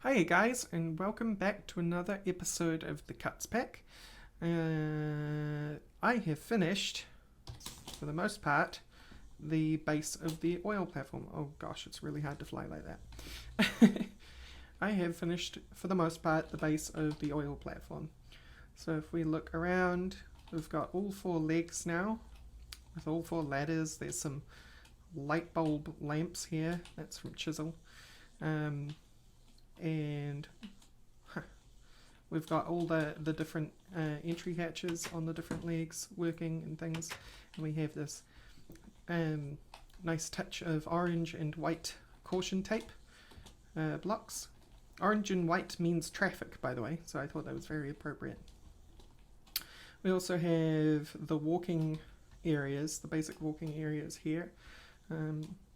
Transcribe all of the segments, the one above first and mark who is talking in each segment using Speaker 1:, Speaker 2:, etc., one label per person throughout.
Speaker 1: Hey guys, and welcome back to another episode of the Cuts Pack. I have finished, for the most part, the base of the oil platform. Oh gosh, it's really hard to fly like that. I have finished, for the most part, the base of the oil platform. So if we look around, we've got all four legs now, with all four ladders. There's some light bulb lamps here, that's from Chisel. And we've got all the different entry hatches on the different legs working and things, and we have this nice touch of orange and white caution tape blocks. Orange and white means traffic, by the way, so I thought that was very appropriate. We also have the walking areas, the basic walking areas here.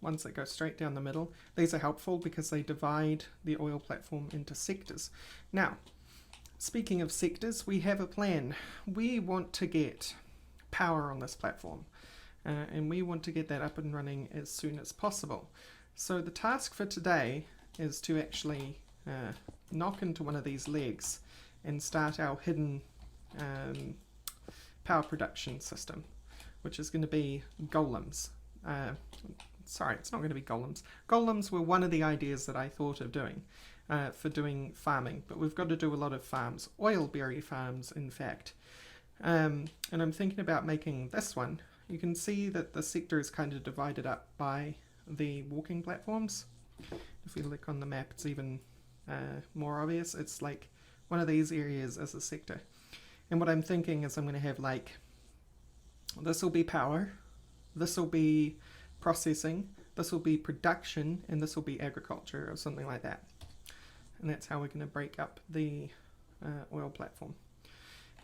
Speaker 1: Ones that go straight down the middle. These are helpful because they divide the oil platform into sectors. Now, speaking of sectors, we have a plan. We want to get power on this platform, and we want to get that up and running as soon as possible. So the task for today is to actually knock into one of these legs and start our hidden power production system, which is going to be golems. Sorry, it's not going to be golems. Golems were one of the ideas that I thought of doing for doing farming, but we've got to do a lot of farms, oilberry farms in fact. And I'm thinking about making this one. You can see that the sector is kind of divided up by the walking platforms. If we look on the map, it's even more obvious. It's like one of these areas as a sector. And what I'm thinking is I'm going to have like, this will be power, this will be processing, this will be production, and this will be agriculture or something like that. And that's how we're going to break up the oil platform.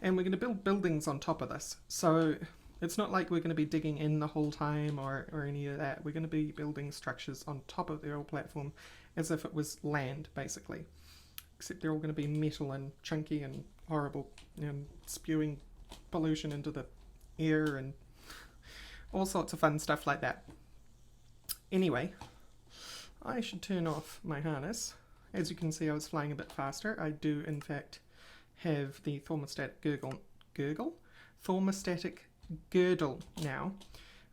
Speaker 1: And we're going to build buildings on top of this. So it's not like we're going to be digging in the whole time or any of that. We're going to be building structures on top of the oil platform as if it was land, basically. Except they're all going to be metal and chunky and horrible and spewing pollution into the air and all sorts of fun stuff like that. Anyway, I should turn off my harness. As you can see, I was flying a bit faster. I do, in fact, have the thermostatic girdle now.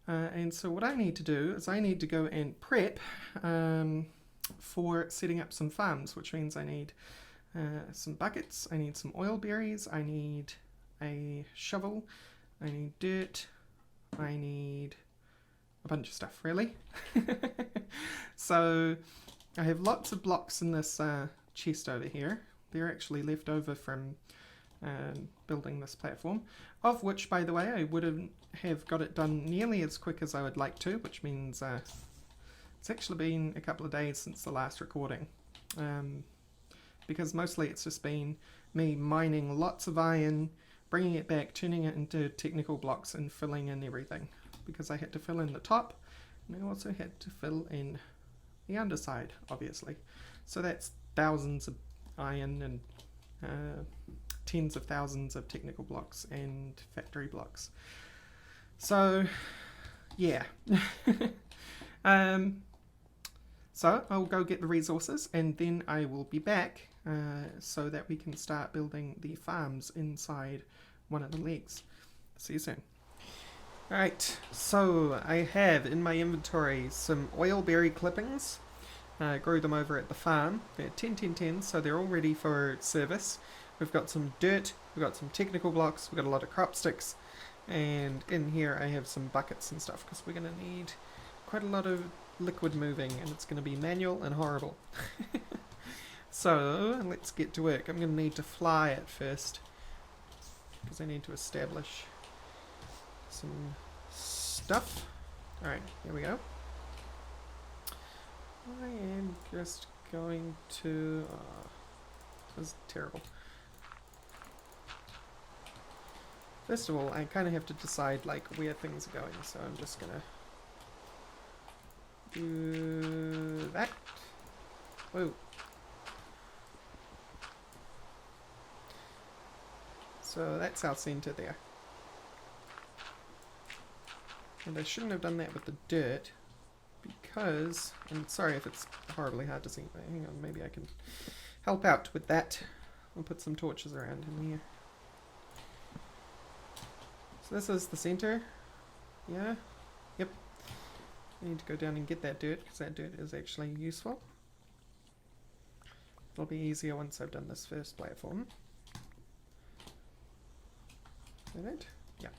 Speaker 1: And so what I need to do is I need to go and prep for setting up some farms, which means I need some buckets, I need some oil berries, I need a shovel, I need dirt, I need a bunch of stuff, really. So I have lots of blocks in this chest over here. They're actually left over from building this platform, of which, by the way, I wouldn't have got it done nearly as quick as I would like to, which means it's actually been a couple of days since the last recording, because mostly it's just been me mining lots of iron, bringing it back, turning it into technical blocks and filling in everything, because I had to fill in the top and I also had to fill in the underside, obviously. So that's thousands of iron and tens of thousands of technical blocks and factory blocks. So yeah. So I'll go get the resources and then I will be back so that we can start building the farms inside one of the legs. See you soon. Alright, so I have in my inventory some oilberry clippings. Grew them over at the farm. They're 10, so they're all ready for service. We've got some dirt, we've got some technical blocks, we've got a lot of crop sticks, and in here I have some buckets and stuff because we're going to need quite a lot of liquid moving and it's going to be manual and horrible. So let's get to work. I'm going to need to fly it first because I need to establish some stuff. Alright, here we go. I am just going to... this is terrible. First of all, I kind of have to decide like where things are going, so I'm just gonna do that. Whoa. So that's our center there. And I shouldn't have done that with the dirt because, I'm sorry if it's horribly hard to see, but hang on, maybe I can help out with that. We'll put some torches around in here. So this is the center. Yeah. Yep. I need to go down and get that dirt because that dirt is actually useful. It'll be easier once I've done this first platform. Is that it? Yeah.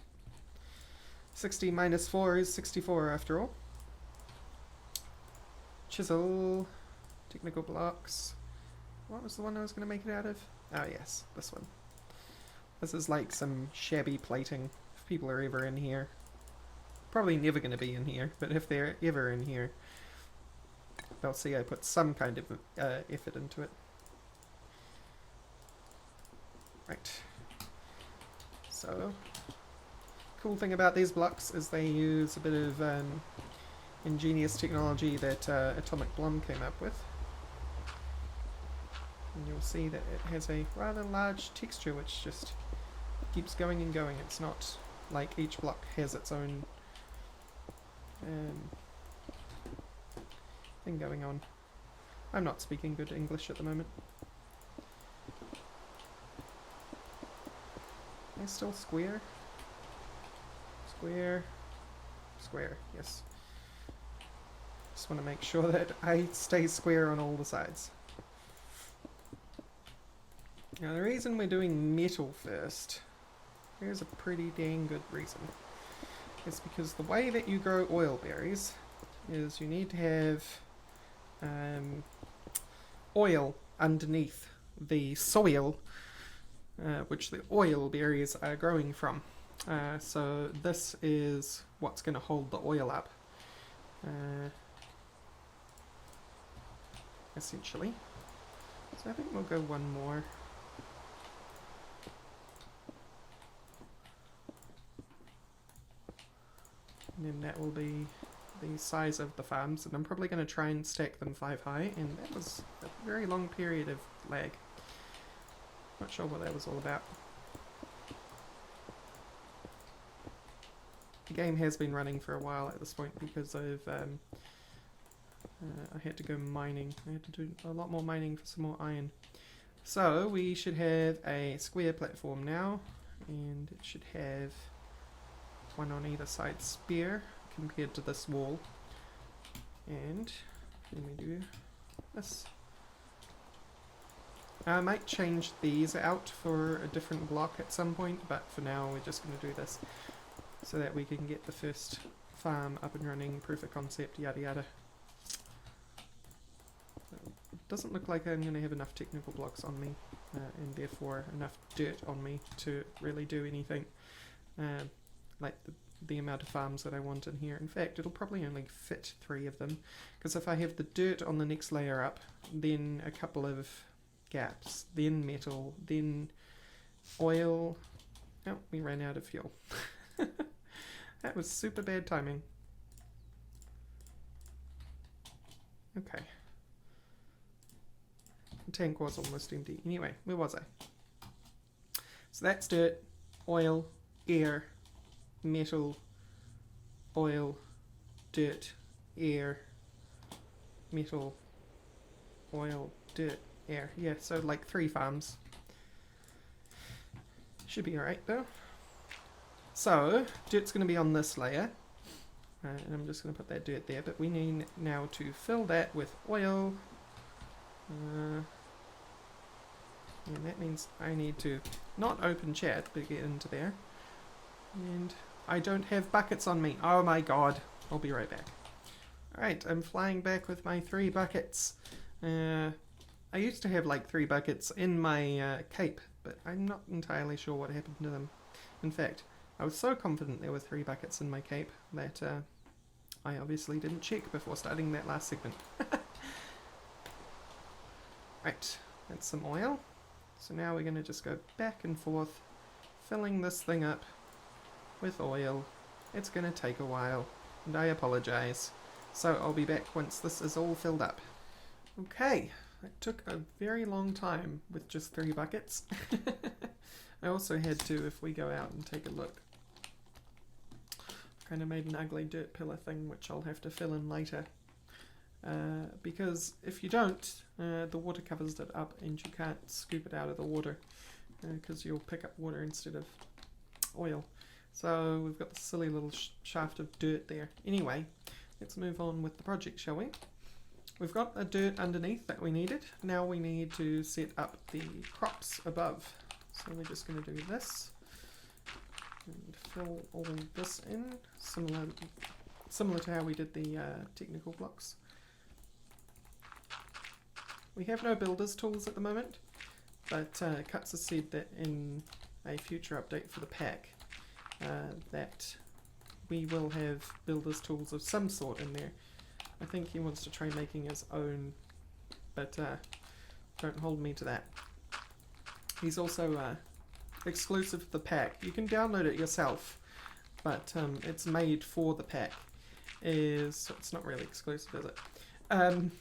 Speaker 1: 60 minus 4 is 64 after all. Chisel. Technical blocks. What was the one I was going to make it out of? Oh yes, this one. This is like some shabby plating. If people are ever in here. Probably never going to be in here, but if they're ever in here, they'll see I put some kind of effort into it. Right. So, cool thing about these blocks is they use a bit of ingenious technology that Atomic Blum came up with. And you'll see that it has a rather large texture which just keeps going and going. It's not like each block has its own thing going on. I'm not speaking good English at the moment. Am I still square? Square. Square, yes. Just want to make sure that I stay square on all the sides. Now the reason we're doing metal first, here's a pretty dang good reason. It's because the way that you grow oil berries is you need to have oil underneath the soil which the oil berries are growing from. So this is what's going to hold the oil up, essentially. So I think we'll go one more. And then that will be the size of the farms, and I'm probably going to try and stack them 5 high, and that was a very long period of lag. Not sure what that was all about. The game has been running for a while at this point because of I had to go mining. I had to do a lot more mining for some more iron. So we should have a square platform now, and it should have one on either side spare compared to this wall. And let me do this. I might change these out for a different block at some point, but for now we're just going to do this so that we can get the first farm up and running, proof of concept, yada yada. It doesn't look like I'm going to have enough technical blocks on me, and therefore enough dirt on me to really do anything like the amount of farms that I want in here. In fact, it'll probably only fit 3 of them, because if I have the dirt on the next layer up, then a couple of gaps, then metal, then oil. Oh, we ran out of fuel. That was super bad timing. Okay. The tank was almost empty. Anyway, where was I? So that's dirt, oil, air, metal, oil, dirt, air, metal, oil, dirt, air. Yeah, so like 3 farms. Should be alright though. So, dirt's going to be on this layer. And I'm just going to put that dirt there, but we need now to fill that with oil. And that means I need to not open chat, but get into there. And I don't have buckets on me. Oh my god. I'll be right back. Alright, I'm flying back with my 3 buckets. I used to have like 3 buckets in my cape, but I'm not entirely sure what happened to them. In fact, I was so confident there were 3 buckets in my cape that I obviously didn't check before starting that last segment. Right, that's some oil. So now we're going to just go back and forth, filling this thing up with oil. It's going to take a while, and I apologize. So I'll be back once this is all filled up. Okay, it took a very long time with just 3 buckets. I also had to, if we go out and take a look, kind of made an ugly dirt pillar thing which I'll have to fill in later. because if you don't, the water covers it up and you can't scoop it out of the water because you'll pick up water instead of oil. So we've got the silly little shaft of dirt there. Anyway, let's move on with the project, shall we? We've got the dirt underneath that we needed. Now we need to set up the crops above. So we're just going to do this and fill all this in, similar to how we did the technical blocks. We have no builder's tools at the moment, but Cuts has said that in a future update for the pack that we will have builder's tools of some sort in there. I think he wants to try making his own, but don't hold me to that. He's also exclusive to the pack. You can download it yourself, but it's made for the pack. So it's not really exclusive, is it?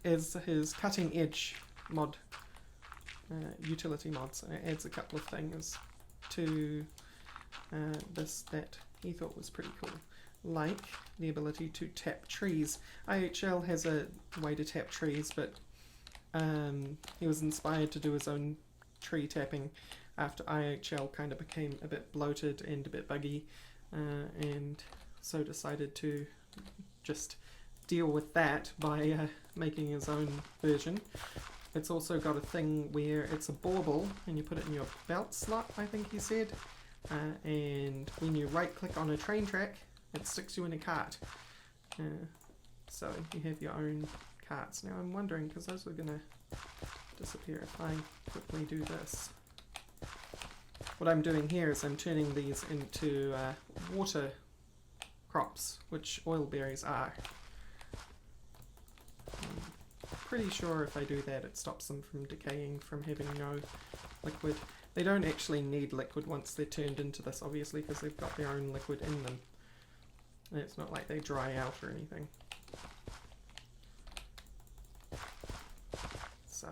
Speaker 1: Is his cutting edge mod, utility mods. It adds a couple of things to this that he thought was pretty cool, like the ability to tap trees. IHL has a way to tap trees, but he was inspired to do his own tree tapping after IHL kind of became a bit bloated and a bit buggy, and so decided to just deal with that by making his own version. It's also got a thing where it's a bauble and you put it in your belt slot, I think he said, and when you right click on a train track it sticks you in a cart, so you have your own carts. Now I'm wondering, because those are going to disappear if I quickly do this. What I'm doing here is I'm turning these into water crops, which oil berries are. I'm pretty sure if I do that it stops them from decaying from having no liquid. They don't actually need liquid once they're turned into this, obviously, because they've got their own liquid in them. And it's not like they dry out or anything. So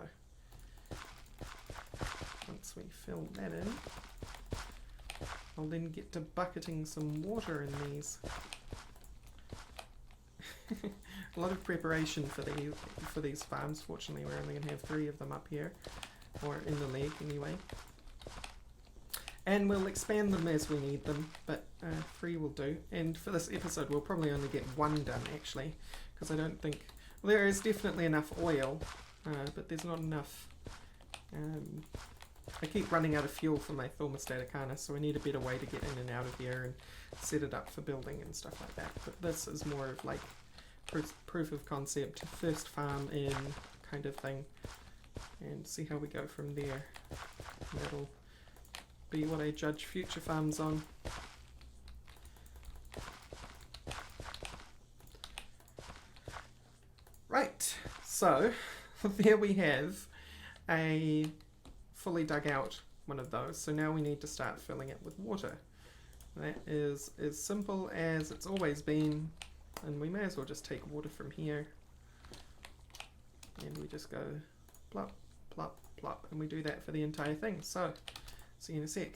Speaker 1: once we fill that in, I'll then get to bucketing some water in these. A lot of preparation for these farms. Fortunately, we're only going to have 3 of them up here, or in the leg anyway. And we'll expand them as we need them, but 3 will do. And for this episode, we'll probably only get 1 done, actually, because I don't think... Well, there is definitely enough oil, but there's not enough... I keep running out of fuel for my thermostatic harness, so I need a better way to get in and out of here and set it up for building and stuff like that. But this is more of like proof of concept, first farm in kind of thing, and see how we go from there. That'll be what I judge future farms on. Right, so there we have a fully dug out one of those. So now we need to start filling it with water. That is as simple as it's always been, and we may as well just take water from here and we just go plop, plop, plop, and we do that for the entire thing. So see you in a sec.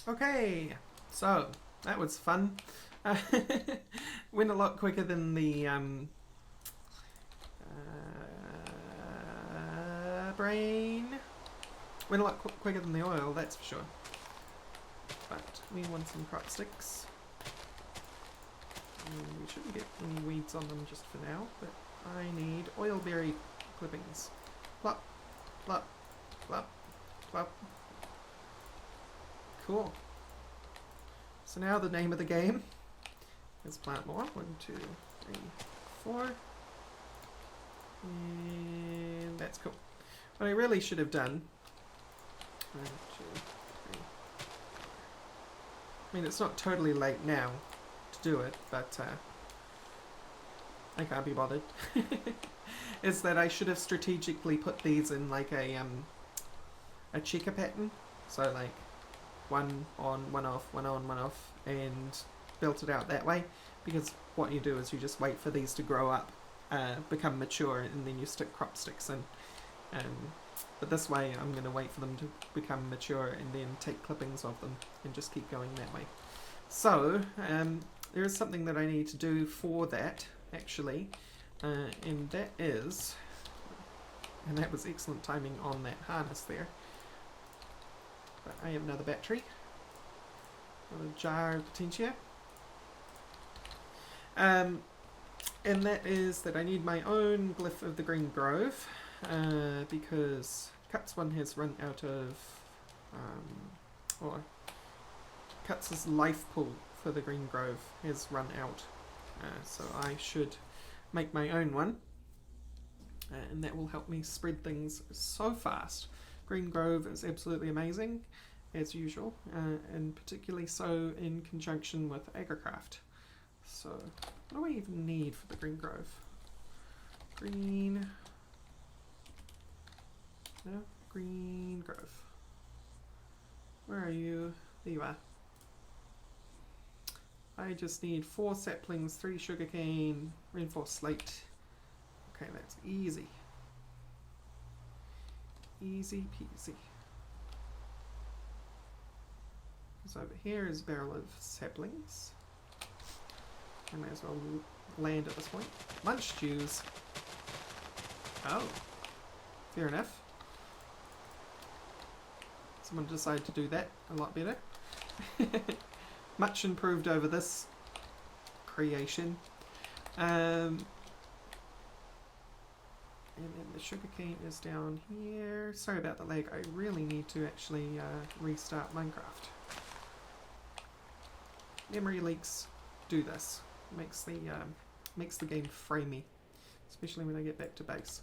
Speaker 1: Okay, so that was fun. Went a lot quicker than the brain. Went a lot quicker than the oil, that's for sure. but we want some crop sticks. And we shouldn't get any weeds on them just for now, but I need oilberry clippings. Plop, plop, plop, plop. Cool. So now the name of the game is plant more. 1, 2, 3, 4. And that's cool. What I really should have done, 1, 2, 3. I mean, it's not totally late now to do it, but I can't be bothered. Is that I should have strategically put these in like a checker pattern, so like 1 on, 1 off, 1 on, 1 off, and built it out that way. Because what you do is you just wait for these to grow up, become mature, and then you stick crop sticks in. But this way I'm going to wait for them to become mature and then take clippings of them and just keep going that way. So there is something that I need to do for that actually, and that is, and that was excellent timing on that harness there, but I have another battery, another jar of potentia. And that is that I need my own glyph of the Green Grove, because Cuts one has run out of, or Cuts' life pool for the Green Grove has run out, so I should make my own one, and that will help me spread things so fast. Green Grove is absolutely amazing, as usual, and particularly so in conjunction with Agricraft. So, what do I even need for the Green Grove? Green Grove. Where are you? There you are. I just need 4 saplings, 3 sugarcane, reinforced slate. Okay, that's easy. Easy peasy. So over here is a barrel of saplings. I may as well land at this point. Lunch stews. Oh, fair enough. Someone decided to do that a lot better. Much improved over this creation. And then the sugarcane is down here. Sorry about the lag. I really need to actually restart Minecraft. Memory leaks do this. Makes the game framey, especially when I get back to base.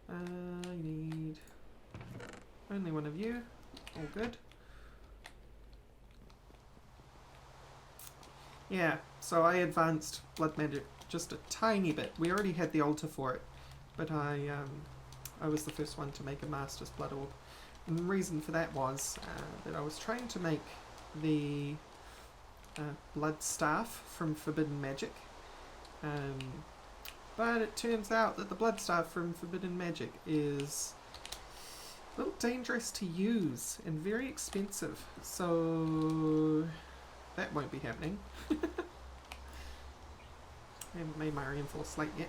Speaker 1: I need only one of you. All good. Yeah, so I advanced Blood Magic just a tiny bit. We already had the altar for it, but I was the first one to make a Master's Blood Orb. And the reason for that was that I was trying to make the Blood Staff from Forbidden Magic. But it turns out that the Blood Staff from Forbidden Magic is a little dangerous to use and very expensive, so that won't be happening. I haven't made my reinforced slate yet.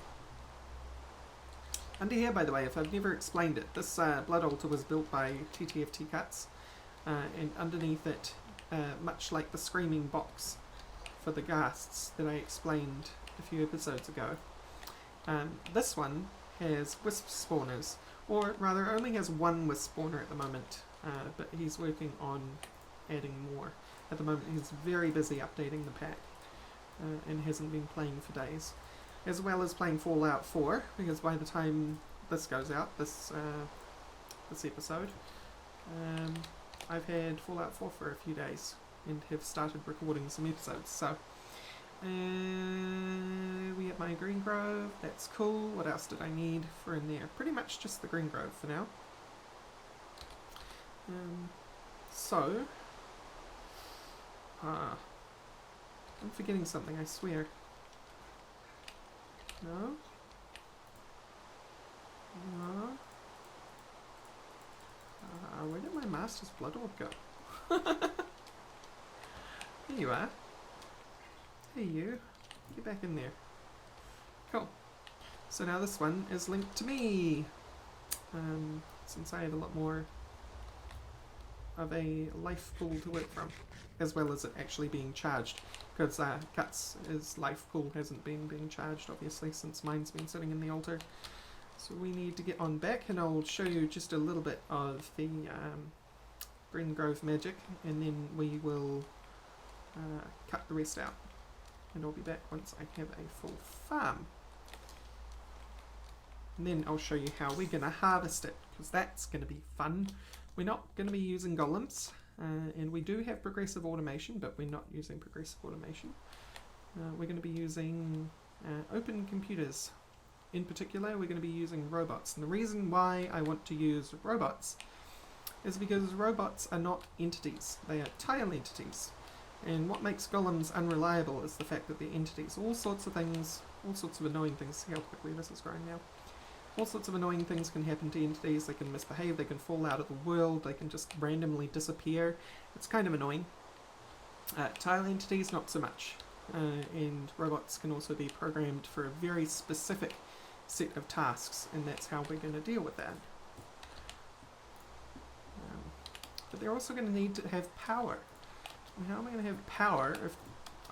Speaker 1: Under here, by the way, if I've never explained it, this blood altar was built by TTFTCUTS, and underneath it, much like the screaming box for the ghasts that I explained a few episodes ago, this one has wisp spawners, or rather only has one wisp spawner at the moment, but he's working on adding more. At the moment he's very busy updating the pack, and hasn't been playing for days, as well as playing Fallout 4, because by the time this goes out, this episode, I've had Fallout 4 for a few days and have started recording some episodes. So we have my Green Grove, that's cool. What else did I need for in there? Pretty much just the Green Grove for now. I'm forgetting something, I swear. No? No? Where did my Master's Blood Orb go? There you are. Hey you. Get back in there. Cool. So now this one is linked to me. Since I have a lot more of a life pool to work from, as well as it actually being charged, because Cuts' life pool hasn't been being charged obviously since mine's been sitting in the altar. So we need to get on back, and I'll show you just a little bit of the Green Grove magic, and then we will cut the rest out, and I'll be back once I have a full farm. And then I'll show you how we're going to harvest it, because that's going to be fun. We're not going to be using golems, and we do have progressive automation, but we're not using progressive automation. We're going to be using open computers. In particular, we're going to be using robots. And the reason why I want to use robots is because robots are not entities. They are tile entities. And what makes golems unreliable is the fact that they're entities. All sorts of things, all sorts of annoying things. See how quickly this is growing now. All sorts of annoying things can happen to entities. They can misbehave, they can fall out of the world, they can just randomly disappear. It's kind of annoying. Tile entities, not so much. And robots can also be programmed for a very specific set of tasks, and that's how we're going to deal with that. But they're also going to need to have power. And how am I going to have power if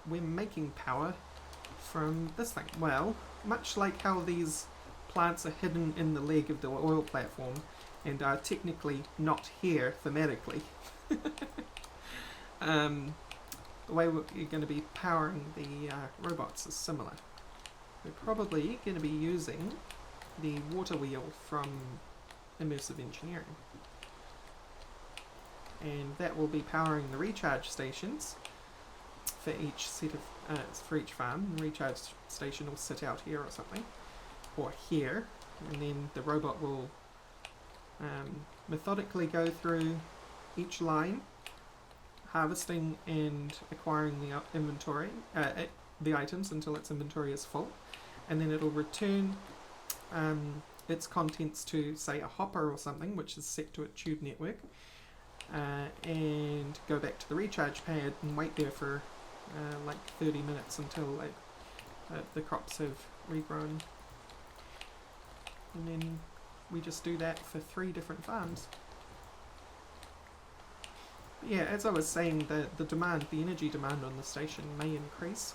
Speaker 1: we're making power from this thing? Well, much like how these plants are hidden in the leg of the oil platform and are technically not here thematically, the way we're going to be powering the robots is similar. We're probably going to be using the water wheel from Immersive Engineering. And that will be powering the recharge stations for each set of, for each farm. The recharge station will sit out here or something, or here, and then the robot will methodically go through each line, harvesting and acquiring the inventory, the items until its inventory is full, and then it'll return its contents to, say, a hopper or something, which is set to a tube network, and go back to the recharge pad and wait there for like 30 minutes until the crops have regrown. And then we just do that for 3 different farms. But yeah, as I was saying, the demand, the energy demand on the station may increase,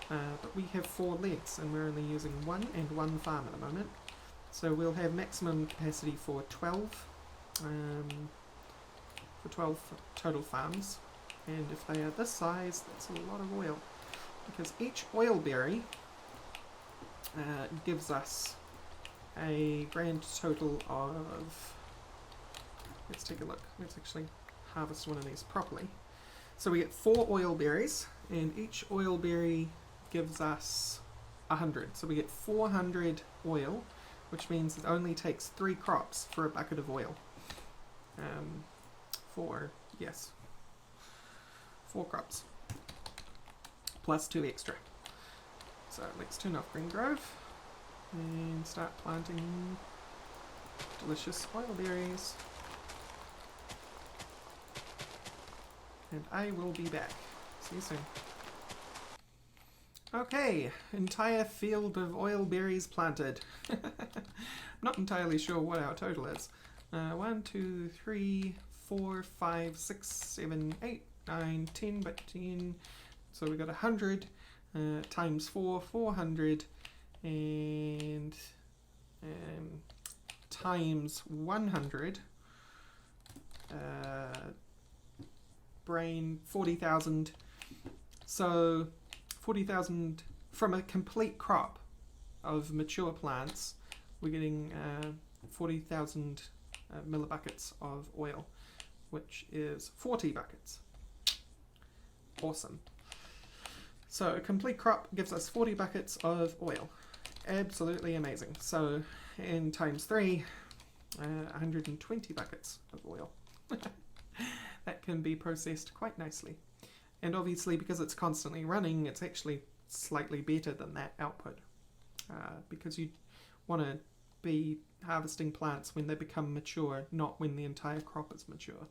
Speaker 1: but we have 4 legs and we're only using 1 and 1 farm at the moment. So we'll have maximum capacity for 12 total farms, and if they are this size, that's a lot of oil, because each oil berry gives us a grand total of, let's take a look, let's actually harvest one of these properly. So we get 4 oil berries, and each oil berry gives us 100, so we get 400 oil, which means it only takes 3 crops for a bucket of oil. 4 crops plus 2 extra. So let's turn off Green Grove and start planting delicious oil berries, and I will be back. See you soon. Okay, entire field of oil berries planted. I'm not entirely sure what our total is. 1, 2, 3, 4, 5, 6, 7, 8, 9, 10, but 10. So we got 100 times 4, 400, and times 100. Brain 40,000. So 40,000 from a complete crop of mature plants. We're getting 40,000 millibuckets of oil, which is 40 buckets. Awesome. So a complete crop gives us 40 buckets of oil. Absolutely amazing. So, and times 3, 120 buckets of oil. That can be processed quite nicely. And obviously, because it's constantly running, it's actually slightly better than that output. Because you want to be harvesting plants when they become mature, not when the entire crop is mature.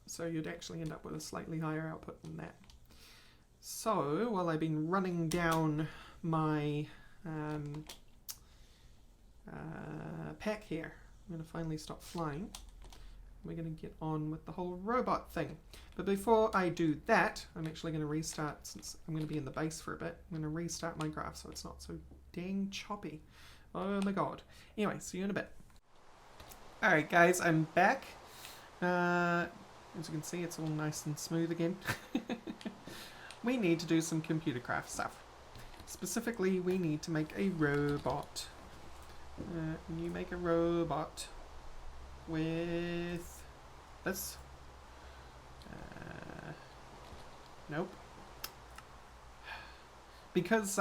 Speaker 1: So you'd actually end up with a slightly higher output than that. So while I've been running down my pack here, I'm going to finally stop flying. we're going to get on with the whole robot thing. But before I do that, I'm actually going to restart, since I'm going to be in the base for a bit, I'm going to restart Minecraft so it's not so dang choppy. Oh my god. Anyway, see you in a bit. Alright guys, I'm back. As you can see, it's all nice and smooth again. We need to do some computer craft stuff. Specifically, we need to make a robot. Can you make a robot with this? Nope. Because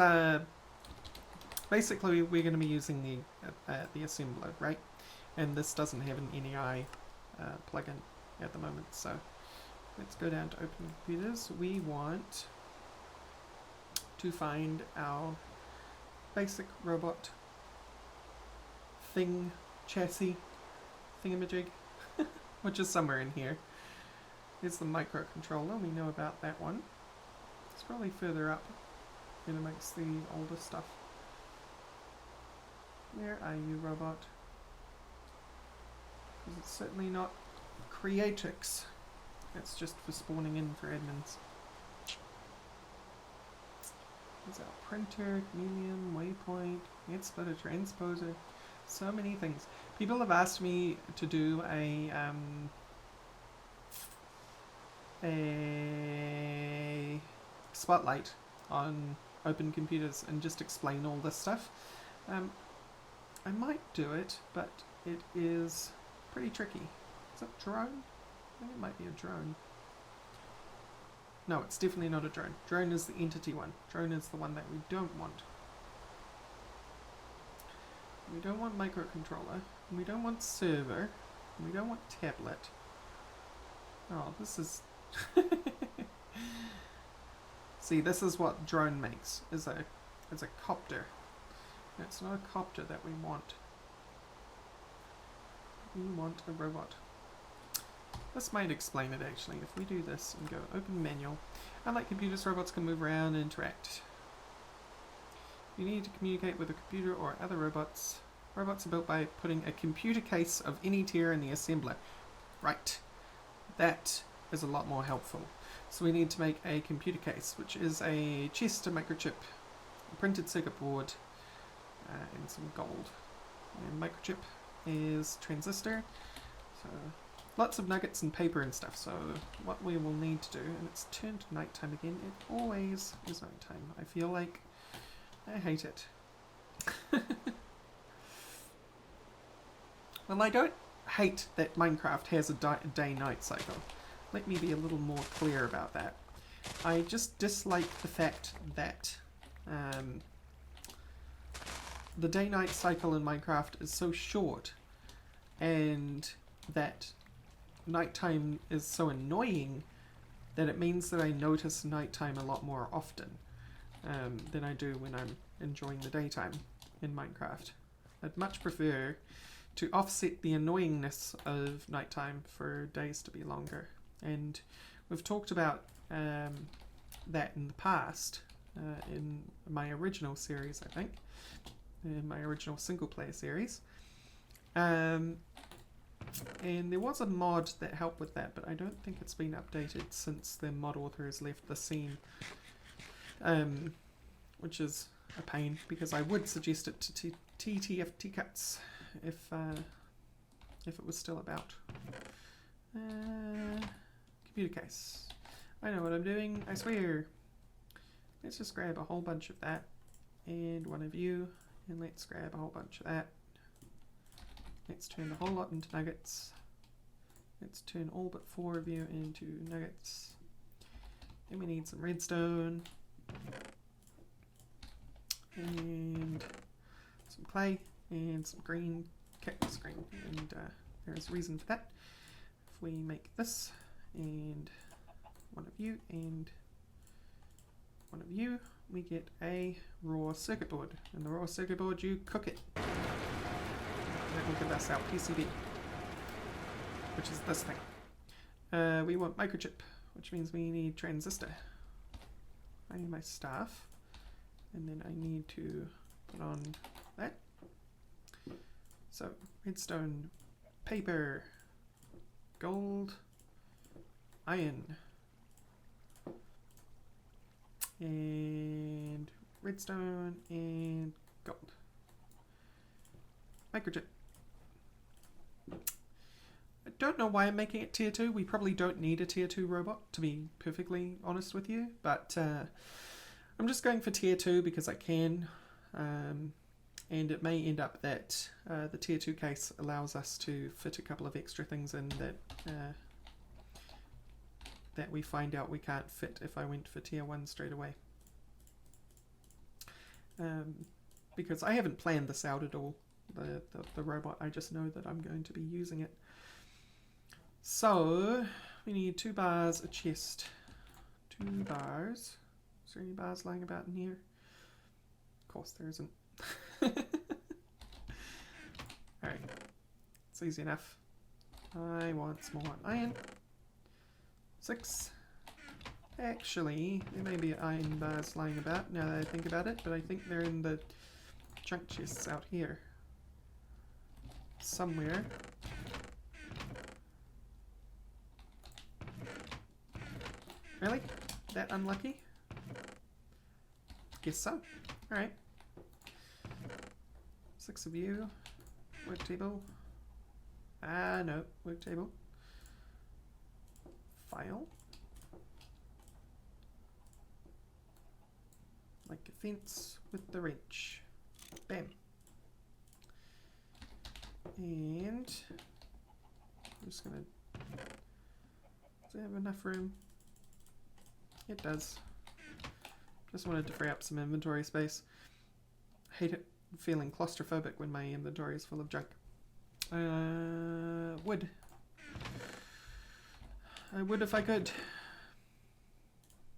Speaker 1: basically we're going to be using the assembler, right? And this doesn't have an NEI plugin at the moment, so let's go down to Open Computers. We want to find our basic robot thing, chassis, thingamajig, which is somewhere in here. Here's the microcontroller, we know about that one. It's probably further up and amongst the older stuff. Where are you, robot? Because it's certainly not Creatrix. It's just for spawning in for admins. There's our printer, chameleon, waypoint, net splitter, transposer. So many things. People have asked me to do a spotlight on Open Computers and just explain all this stuff. I might do it, but it is pretty tricky. Is that drone? I think it might be a drone. No, it's definitely not a drone. Drone is the entity one. Drone is the one that we don't want. We don't want microcontroller. We don't want server. We don't want tablet. Oh, this is... See, this is what drone makes, is a copter. It's not a copter that we want. We want a robot. This might explain it actually. If we do this and go open manual, unlike computers, robots can move around and interact. You need to communicate with a computer or other robots. Robots are built by putting a computer case of any tier in the assembler. Right. That is a lot more helpful. So we need to make a computer case, which is a chest, a microchip, a printed circuit board, and some gold. And microchip is transistor. So lots of nuggets and paper and stuff. So what we will need to do, and it's turned to nighttime again. It always is nighttime. I feel like I hate it. Well, I don't hate that Minecraft has a day-night cycle. Let me be a little more clear about that. I just dislike the fact that the day-night cycle in Minecraft is so short, and that nighttime is so annoying that it means that I notice nighttime a lot more often than I do when I'm enjoying the daytime in Minecraft. I'd much prefer to offset the annoyingness of nighttime for days to be longer. And we've talked about that in the past, in my original series, I think, in my original single player series. And there was a mod that helped with that, but I don't think it's been updated since the mod author has left the scene, which is a pain, because I would suggest it to TTFTCUTS if it was still about. Computer case. I know what I'm doing, I swear. Let's just grab a whole bunch of that, and one of you, and let's grab a whole bunch of that. Let's turn the whole lot into nuggets. Let's turn all but 4 of you into nuggets. Then we need some redstone. And some clay. And some green, cactus green. And there's a reason for that. If we make this, and one of you, and one of you, we get a raw circuit board. And the raw circuit board, you cook it. That will give us our PCB, which is this thing. We want microchip, which means we need transistor. I need my staff, and then I need to put on that. So redstone, paper, gold, iron, and redstone, and gold. Microchip. I don't know why I'm making it tier 2. We probably don't need a tier 2 robot, to be perfectly honest with you, but I'm just going for tier 2 because I can, and it may end up that the tier 2 case allows us to fit a couple of extra things in that we find out we can't fit if I went for tier 1 straight away. Because I haven't planned this out at all, the robot, I just know that I'm going to be using it. So, we need 2 bars, a chest, 2 bars. Is there any bars lying about in here? Of course there isn't. Alright, it's easy enough. I want some more iron. 6. Actually, there may be iron bars lying about now that I think about it, but I think they're in the junk chests out here. Somewhere. Really? That unlucky? Guess so. Alright. 6 of you. Work table. No. Work table. File. Like a fence with the wrench. Bam. And I'm just gonna. Does it have enough room? It does. Just wanted to free up some inventory space. Hate it feeling claustrophobic when my inventory is full of junk. Wood. I would if I could.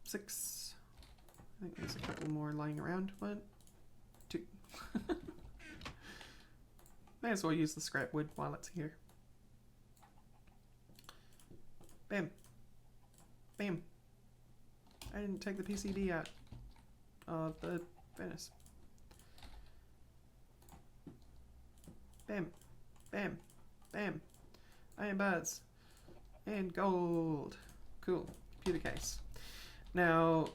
Speaker 1: 6. I think there's a couple more lying around. 1, 2. May as well use the scrap wood while it's here. Bam. Bam. I didn't take the PCB out of the furnace. Bam. Bam. Bam. Iron bars. And gold. Cool. Computer case. Now,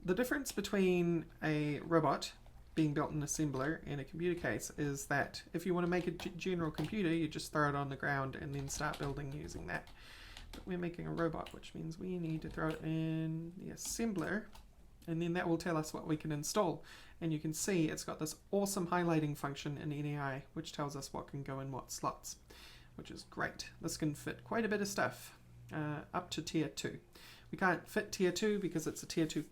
Speaker 1: the difference between a robot being built in an assembler and a computer case is that if you want to make a general computer, you just throw it on the ground and then start building using that. But we're making a robot, which means we need to throw it in the assembler, and then that will tell us what we can install. And you can see it's got this awesome highlighting function in NAI, which tells us what can go in what slots, which is great. This can fit quite a bit of stuff, up to tier 2. We can't fit tier 2 because it's a tier 2,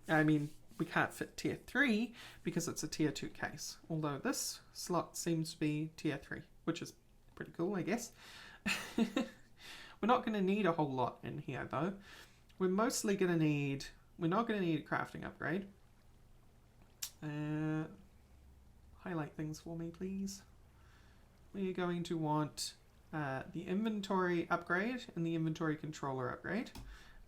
Speaker 1: we can't fit tier 3 because it's a tier 2 case. Although this slot seems to be tier 3, which is pretty cool, I guess. We're not going to need a whole lot in here though. We're mostly going to need, we're not going to need a crafting upgrade. Highlight things for me, please. We're going to want the inventory upgrade and the inventory controller upgrade,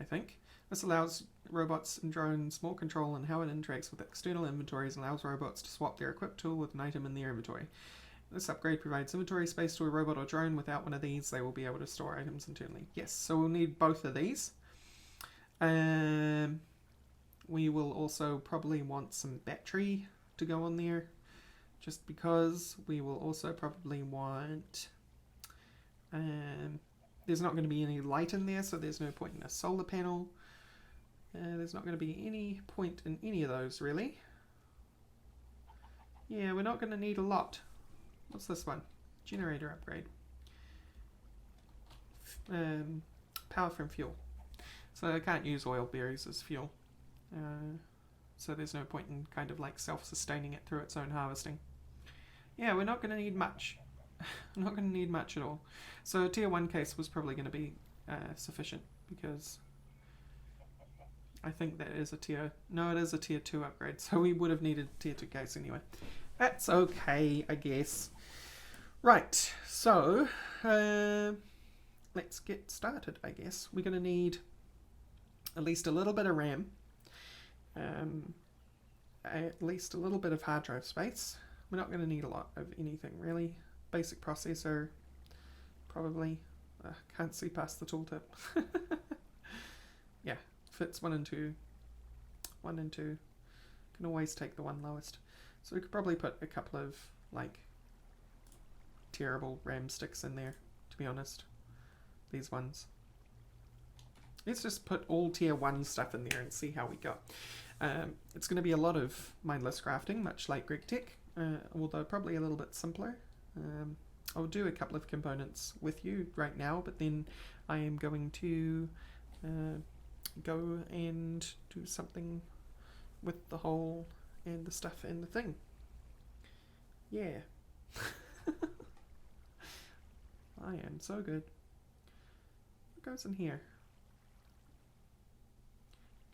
Speaker 1: I think. This allows robots and drones more control in how it interacts with external inventories and allows robots to swap their equipped tool with an item in their inventory. This upgrade provides inventory space to a robot or drone. Without one of these, they will be able to store items internally. Yes, so we'll need both of these. We will also probably want some battery to go on there, just because. We will also probably want... there's not going to be any light in there, so there's no point in a solar panel. There's not going to be any point in any of those, really. Yeah, we're not going to need a lot. What's this one? Generator upgrade. Power from fuel. So I can't use oil berries as fuel. So there's no point in kind of like self-sustaining it through its own harvesting. Yeah, we're not going to need much. We're not going to need much at all. So tier 1 case was probably going to be sufficient, because I think that is a tier... No, it is a tier 2 upgrade, so we would have needed a tier 2 case anyway. That's okay, I guess. Right, so let's get started, I guess. We're going to need at least a little bit of RAM, at least a little bit of hard drive space. We're not going to need a lot of anything, really. Basic processor, probably. Can't see past the tooltip. Yeah, fits 1 and 2. 1 and 2. Can always take the one lowest. So we could probably put a couple of like terrible RAM sticks in there, to be honest. These ones. Let's just put all tier 1 stuff in there and see how we go. It's going to be a lot of mindless crafting, much like GRAEGtech, although probably a little bit simpler. I'll do a couple of components with you right now, but then I am going to go and do something with the hole and the stuff and the thing. Yeah. I am so good. What goes in here?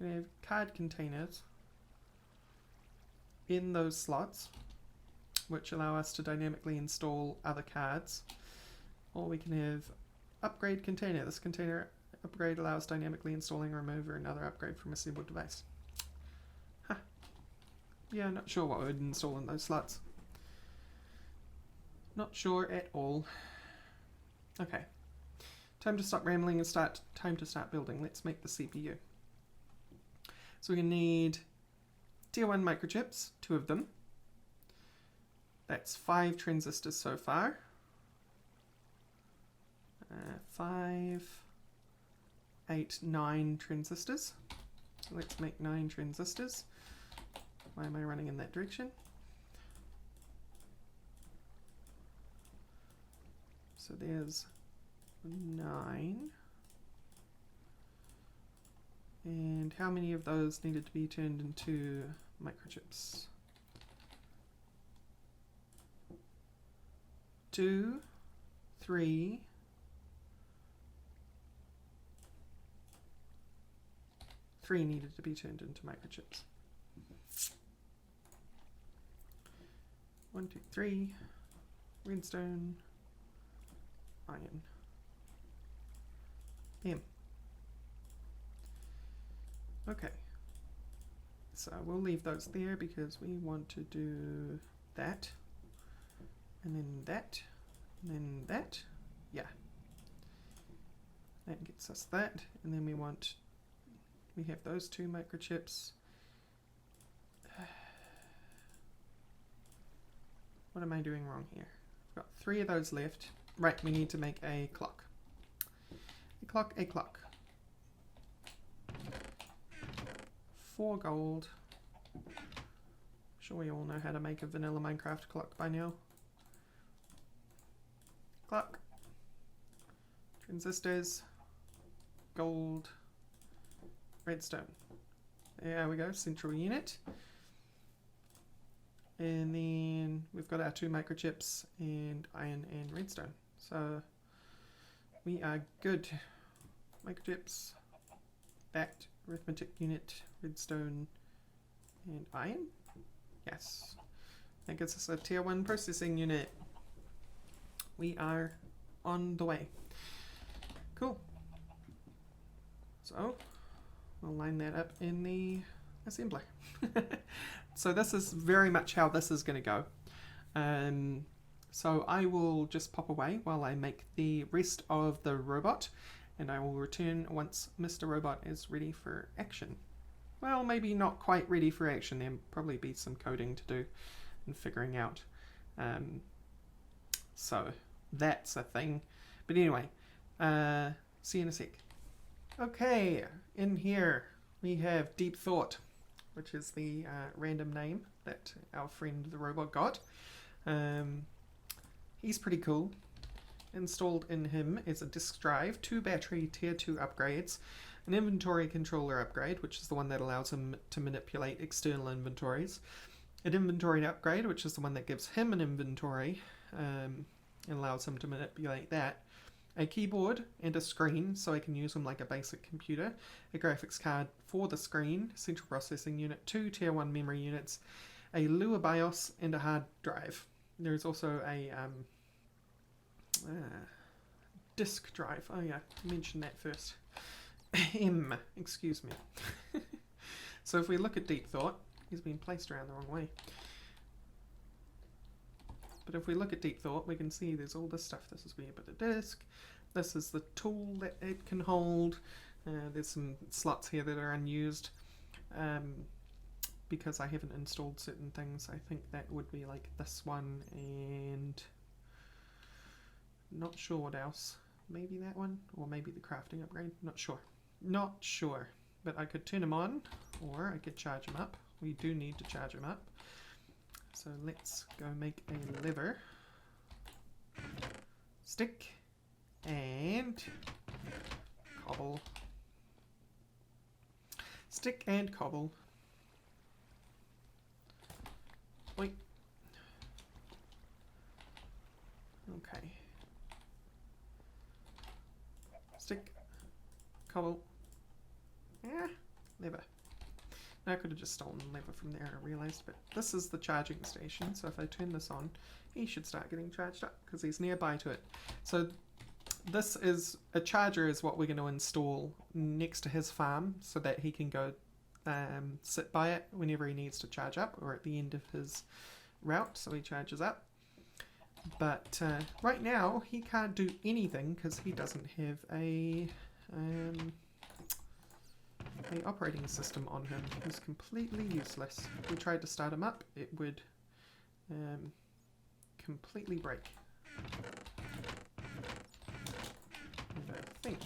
Speaker 1: We have card containers in those slots, which allow us to dynamically install other cards. Or we can have upgrade container. This container upgrade allows dynamically installing or remove another upgrade from a assembled device. Huh. Yeah, not sure what we would install in those slots. Not sure at all. Okay. Time to stop rambling and time to start building. Let's make the CPU. So we're going to need tier 1 microchips, 2 of them. That's 5 transistors so far. 5, 8, 9 transistors. So let's make 9 transistors. Why am I running in that direction? So there's 9. And how many of those needed to be turned into microchips? 2, 3, 3 needed to be turned into microchips. 1, 2, 3, redstone, iron, M. Okay, so we'll leave those there because we want to do that, and then that, and then that. Yeah, that gets us that, and then we have those 2 microchips. What am I doing wrong here? I've got 3 of those left. Right, we need to make a clock. A clock. 4 gold. Sure we all know how to make a vanilla Minecraft clock by now. Clock. Transistors. Gold. Redstone. There we go, central unit. And then we've got our 2 microchips and iron and redstone. So we are good. Microchips, that, arithmetic unit, redstone, and iron. Yes. That gets us a tier 1 processing unit. We are on the way. Cool. So we'll line that up in the assembler. So this is very much how this is going to go. So I will just pop away while I make the rest of the robot, and I will return once Mr. Robot is ready for action. Well, maybe not quite ready for action. There'll probably be some coding to do and figuring out. So that's a thing. But anyway, see you in a sec. Okay, in here we have Deep Thought, which is the random name that our friend the robot got. He's pretty cool. Installed in him is a disk drive, 2 battery tier 2 upgrades, an inventory controller upgrade, which is the one that allows him to manipulate external inventories, an inventory upgrade, which is the one that gives him an inventory and allows him to manipulate that, a keyboard and a screen, so I can use them like a basic computer, a graphics card for the screen, central processing unit, 2 tier 1 memory units, a Lua BIOS, and a hard drive. There's also a disk drive. Oh yeah, mention that first. Excuse me. So if we look at Deep Thought, he's been placed around the wrong way. But if we look at Deep Thought, we can see there's all this stuff. This is where you put the disk. This is the tool that it can hold. There's some slots here that are unused because I haven't installed certain things. I think that would be like this one, and not sure what else. Maybe that one, or maybe the crafting upgrade. Not sure. Not sure. But I could turn them on, or I could charge them up. We do need to charge them up. So let's go make a lever, stick, and cobble. Stick and cobble. Wait. Okay. Stick, cobble, lever. Now I could have just stolen the lever from there, I realised, but this is the charging station, so if I turn this on, he should start getting charged up because he's nearby to it. So this is, a charger is what we're going to install next to his farm so that he can go sit by it whenever he needs to charge up, or at the end of his route so he charges up. But right now he can't do anything because he doesn't have a operating system on him. He's completely useless. If we tried to start him up, it would completely break. And I think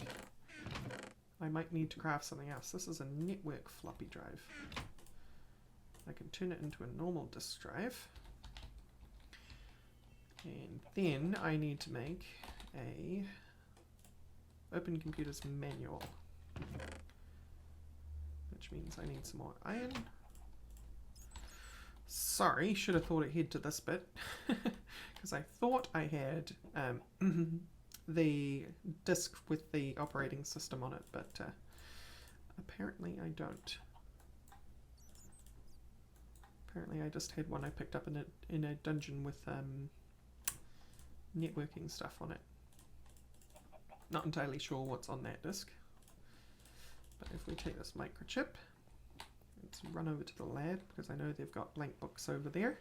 Speaker 1: I might need to craft something else. This is a network floppy drive. I can turn it into a normal disk drive. And then I need to make a Open Computers manual, which means I need some more iron. Sorry, should have thought ahead to this bit, because I thought I had the disk with the operating system on it, but apparently I don't. Apparently I just had one I picked up in a dungeon with networking stuff on it. Not entirely sure what's on that disk. But if we take this microchip, let's run over to the lab because I know they've got blank books over there.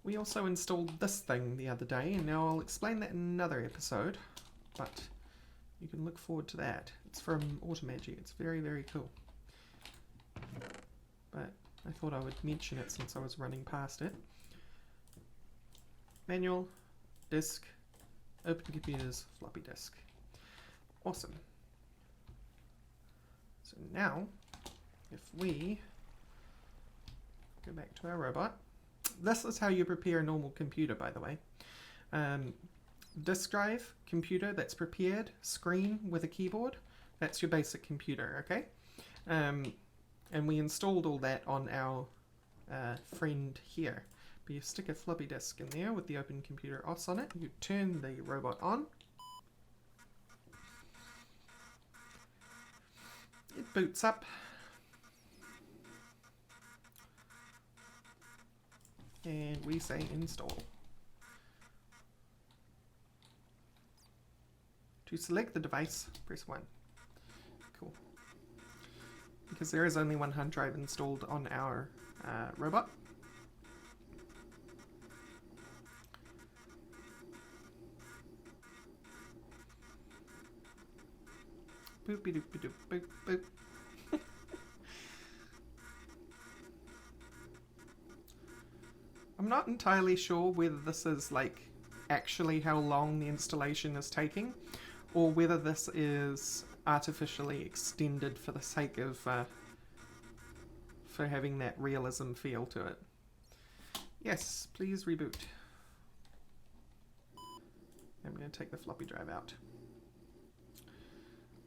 Speaker 1: We also installed this thing the other day, and now I'll explain that in another episode, but you can look forward to that. It's from Automagy. It's very, very cool. But I thought I would mention it since I was running past it. Manual, disk, Open Computers, floppy disk. Awesome. So now, if we go back to our robot, this is how you prepare a normal computer, by the way. Disk drive, computer that's prepared, screen with a keyboard, that's your basic computer, okay? And we installed all that on our friend here. But you stick a floppy disk in there with the Open Computer OS on it, you turn the robot on, it boots up, and we say install. To select the device, press 1. Cool. Because there is only one hard drive installed on our robot. Boopy doopy doop boop boop. I'm not entirely sure whether this is like actually how long the installation is taking, or whether this is artificially extended for the sake of for having that realism feel to it. Yes, please reboot. I'm going to take the floppy drive out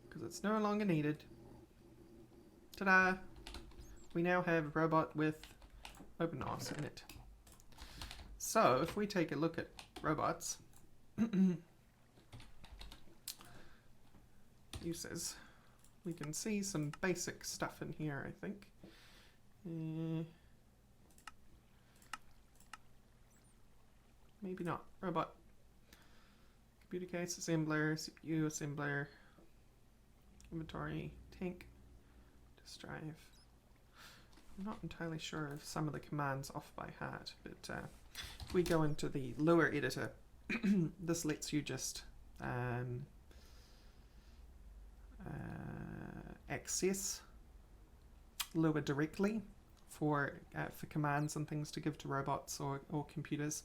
Speaker 1: because it's no longer needed. Ta-da! We now have a robot with OpenOS in it. So if we take a look at robots uses, we can see some basic stuff in here, I think. Maybe not. Robot. Computer case, assembler, CPU assembler, inventory, tank, disk drive. I'm not entirely sure of some of the commands off by heart, but if we go into the lower editor, this lets you just access lure directly for commands and things to give to robots or computers.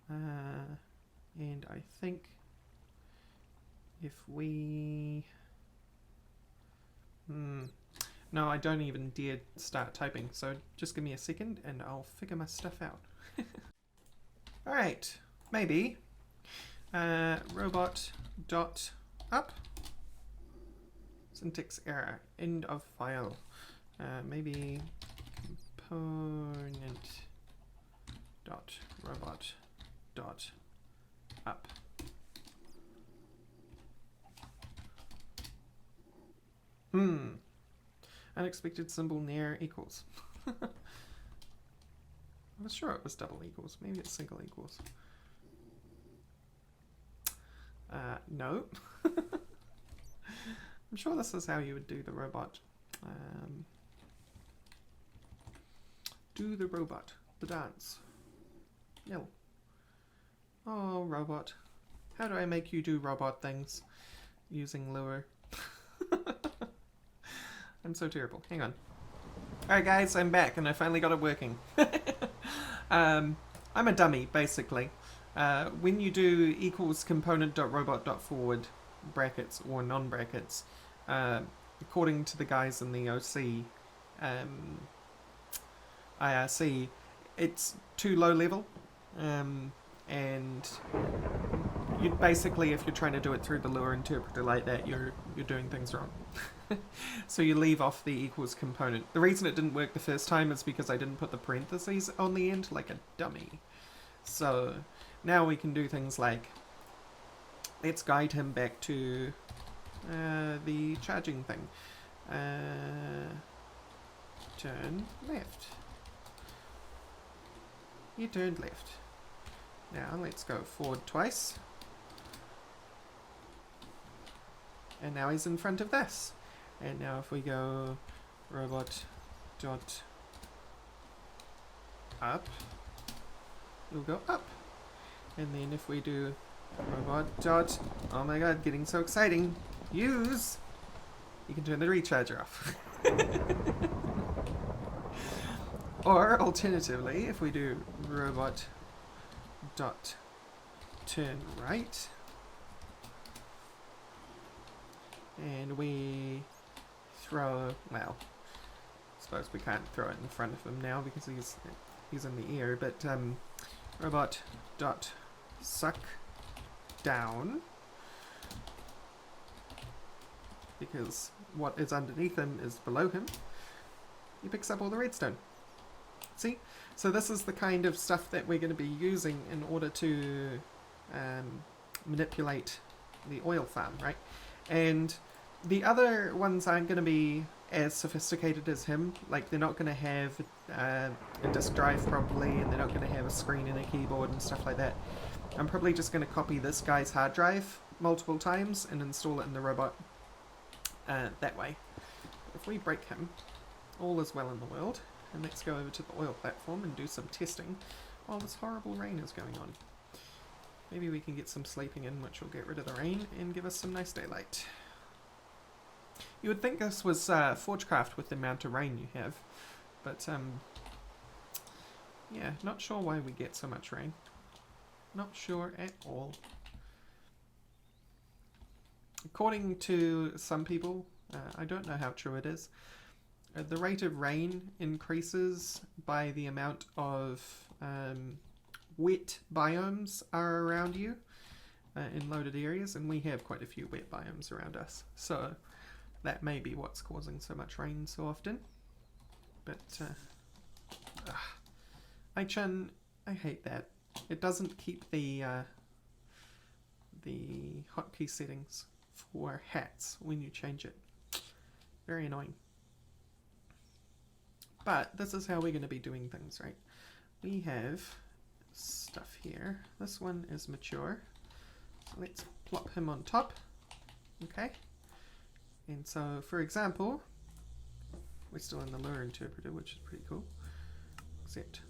Speaker 1: And I think if we... no, I don't even dare start typing, so just give me a second and I'll figure my stuff out. Alright, maybe robot dot up, syntax error, end of file, maybe component dot robot dot up. Unexpected symbol near equals. I was sure it was double equals. Maybe it's single equals. No. I'm sure this is how you would do the robot. Do the robot. The dance. Nil. Oh, robot. How do I make you do robot things using lure? I'm so terrible. Hang on. Alright guys, I'm back and I finally got it working. I'm a dummy, basically. When you do equals component.robot.forward brackets or non-brackets, according to the guys in the OC IRC, it's too low level, and you basically, if you're trying to do it through the lure interpreter like that, you're doing things wrong. So you leave off the equals component. The reason it didn't work the first time is because I didn't put the parentheses on the end like a dummy. So now we can do things like, let's guide him back to the charging thing. Turn left. He turned left. Now let's go forward twice. And now he's in front of this. And now if we go robot dot up, it'll go up. And then if we do robot dot, oh my god, getting so exciting, use, you can turn the recharger off. Or alternatively, if we do robot dot turn right, and we throw, well, I suppose we can't throw it in front of him now because he's in the air, but robot dot suck down, because what is underneath him is below him. He picks up all the redstone. See? So this is the kind of stuff that we're going to be using in order to manipulate the oil farm, right? And the other ones aren't going to be as sophisticated as him. Like, they're not going to have a disk drive probably, and they're not going to have a screen and a keyboard and stuff like that. I'm probably just going to copy this guy's hard drive multiple times and install it in the robot that way. If we break him, all is well in the world. And let's go over to the oil platform and do some testing while this horrible rain is going on. Maybe we can get some sleeping in, which will get rid of the rain and give us some nice daylight. You would think this was Forgecraft with the amount of rain you have, but yeah, not sure why we get so much rain. Not sure at all. According to some people, I don't know how true it is, the rate of rain increases by the amount of wet biomes are around you in loaded areas, and we have quite a few wet biomes around us, so that may be what's causing so much rain so often. But iChun, I hate that. It doesn't keep the hotkey settings for hats when you change it. Very annoying. But this is how we're going to be doing things, right? We have stuff here. This one is mature. So let's plop him on top. Okay. And so, for example, we're still in the lure interpreter, which is pretty cool. Except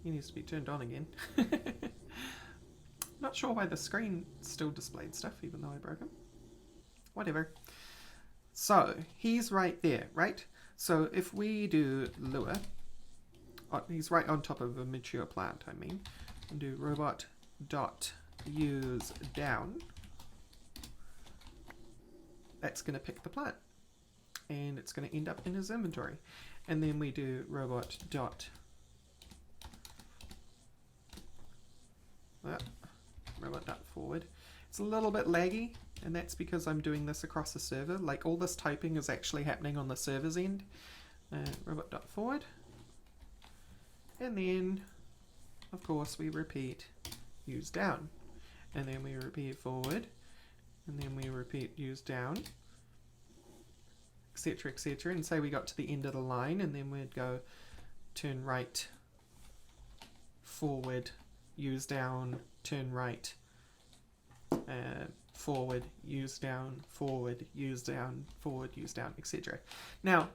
Speaker 1: he needs to be turned on again. Not sure why the screen still displayed stuff even though I broke him. Whatever. So he's right there, right? So if we do lure, oh, he's right on top of a mature plant, I mean, and do robot dot use down, that's going to pick the plant and it's going to end up in his inventory. And then we do robot dot forward. It's a little bit laggy, and that's because I'm doing this across the server. Like, all this typing is actually happening on the server's end. Robot dot forward, and then of course we repeat use down, and then we repeat forward, and then we repeat use down, etc, etc, and say we got to the end of the line, and then we'd go turn right, forward, use down, turn right, forward, use down, forward, use down, forward, use down, etc. Now,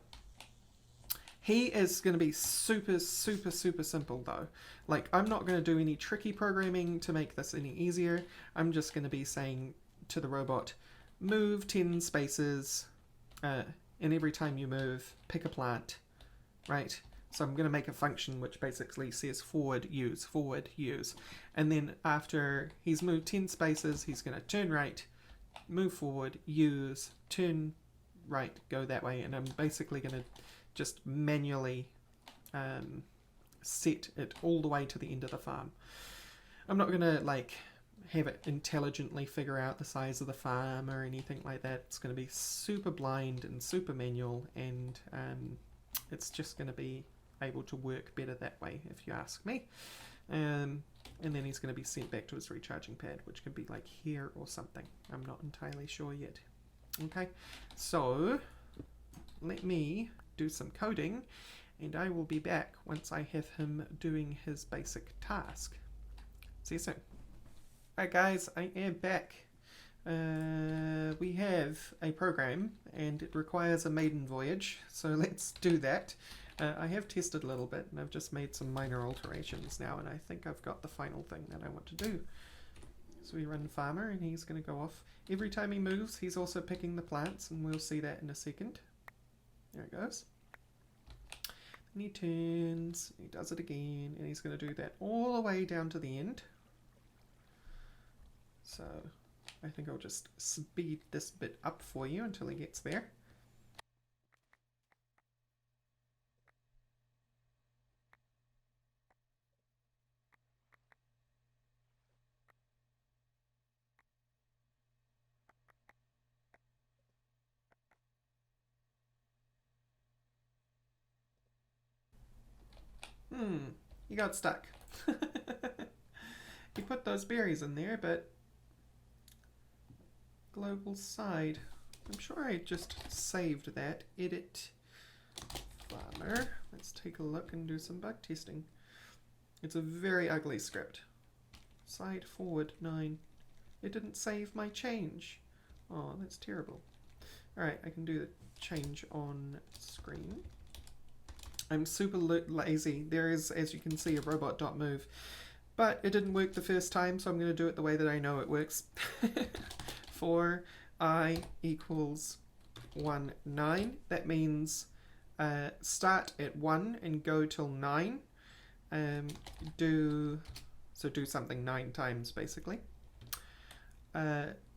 Speaker 1: he is going to be super simple though. Like, I'm not going to do any tricky programming to make this any easier. I'm just going to be saying to the robot, move 10 spaces, and every time you move, pick a plant, right? So I'm going to make a function which basically says forward, use, and then after he's moved 10 spaces, he's going to turn right, move forward, use, turn right, go that way, and I'm basically going to just manually set it all the way to the end of the farm. I'm not going to like have it intelligently figure out the size of the farm or anything like that. It's going to be super blind and super manual, and it's just going to be able to work better that way, if you ask me. And then he's going to be sent back to his recharging pad, which could be like here or something. I'm not entirely sure yet. Okay, so let me do some coding, and I will be back once I have him doing his basic task. See you soon. Alright guys, I am back. We have a program and it requires a maiden voyage, so let's do that. I have tested a little bit and I've just made some minor alterations now, and I think I've got the final thing that I want to do. So we run farmer and he's going to go off. Every time he moves, he's also picking the plants, and we'll see that in a second. There it goes. And he turns, he does it again, and he's going to do that all the way down to the end. So I think I'll just speed this bit up for you until he gets there. He got stuck. He put those berries in there, but global side. I'm sure I just saved that. Edit farmer. Let's take a look and do some bug testing. It's a very ugly script. Side forward 9. It didn't save my change. Oh, that's terrible. Alright, I can do the change on screen. I'm super lazy. There is, as you can see, a robot.move. But it didn't work the first time, so I'm going to do it the way that I know it works. For I equals 1, 9. That means start at 1 and go till 9. Do something 9 times, basically.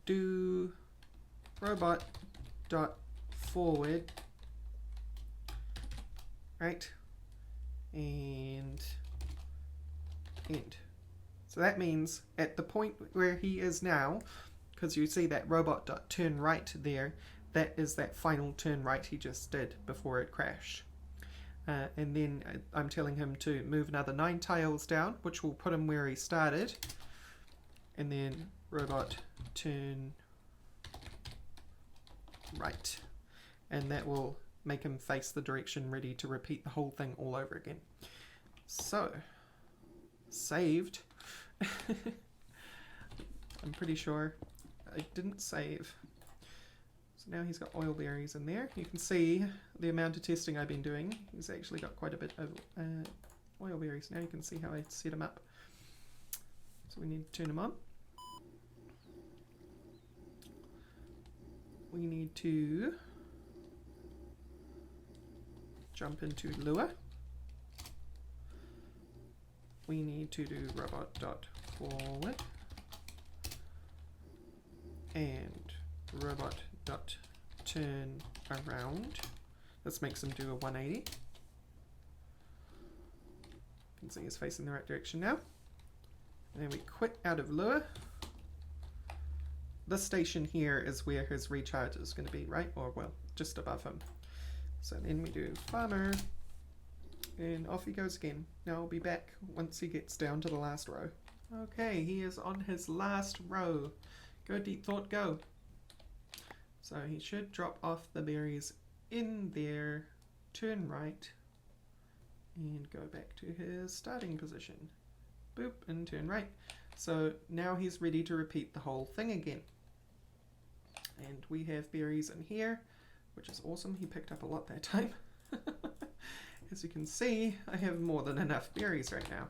Speaker 1: Do robot.forward, right, and end. So that means at the point where he is now, because you see that robot.turn right there, that is that final turn right he just did before it crashed. And then I'm telling him to move another 9 tiles down, which will put him where he started, and then robot turn right, and that will make him face the direction ready to repeat the whole thing all over again. So, saved. I'm pretty sure I didn't save. So now he's got oil berries in there. You can see the amount of testing I've been doing. He's actually got quite a bit of oil berries. Now you can see how I set them up. So we need to turn them on. we need to jump into Lua. We need to do robot.forward and robot.turn around. This makes him do a 180. You can see he's facing the right direction now. And then we quit out of Lua. This station here is where his recharge is going to be, right? Or, well, just above him. So then we do farmer, and off he goes again. Now I'll be back once he gets down to the last row. Okay, he is on his last row. Go Deep Thought, go. So he should drop off the berries in there, turn right, and go back to his starting position. Boop, and turn right. So now he's ready to repeat the whole thing again. And we have berries in here, which is awesome. He picked up a lot that time. As you can see, I have more than enough berries right now.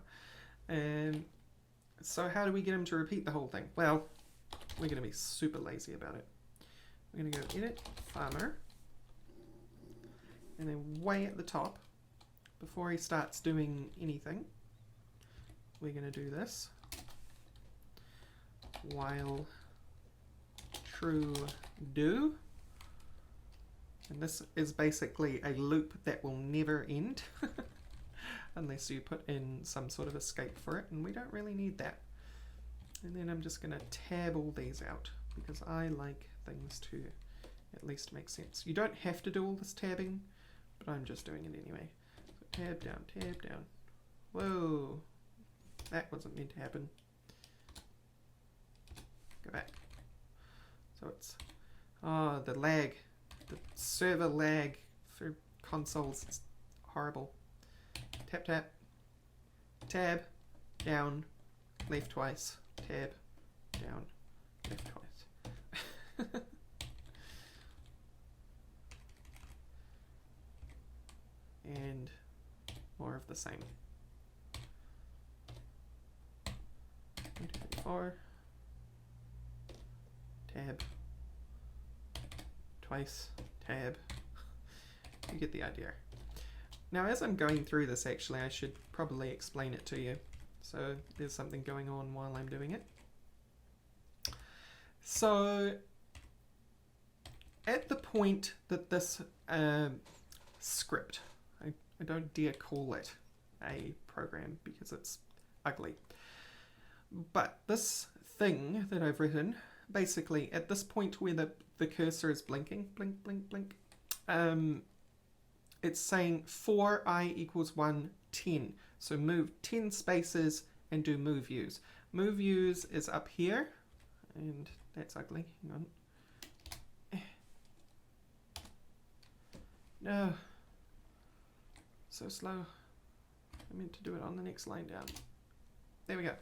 Speaker 1: And so how do we get him to repeat the whole thing? Well, we're going to be super lazy about it. We're going to go edit, farmer, and then way at the top, before he starts doing anything, we're going to do this. While true do. And this is basically a loop that will never end unless you put in some sort of escape for it, and we don't really need that. And then I'm just going to tab all these out because I like things to at least make sense. You don't have to do all this tabbing, but I'm just doing it anyway. So tab down, tab down. Whoa, that wasn't meant to happen. Go back. So it's, oh, the lag. The server lag for consoles is horrible. Tap, tap, tab, down, left twice, tab, down, left twice. And more of the same. 1, 2, 3, 4. Tab, twice, tab. You get the idea. Now as I'm going through this, actually I should probably explain it to you. So there's something going on while I'm doing it. So at the point that this script, I don't dare call it a program because it's ugly, but this thing that I've written, basically at this point where the cursor is blinking, blink, blink, blink, it's saying for I equals 1, 10. So move 10 spaces and do move use. Move use is up here, and that's ugly. Hang on. No. So slow. I meant to do it on the next line down. There we go.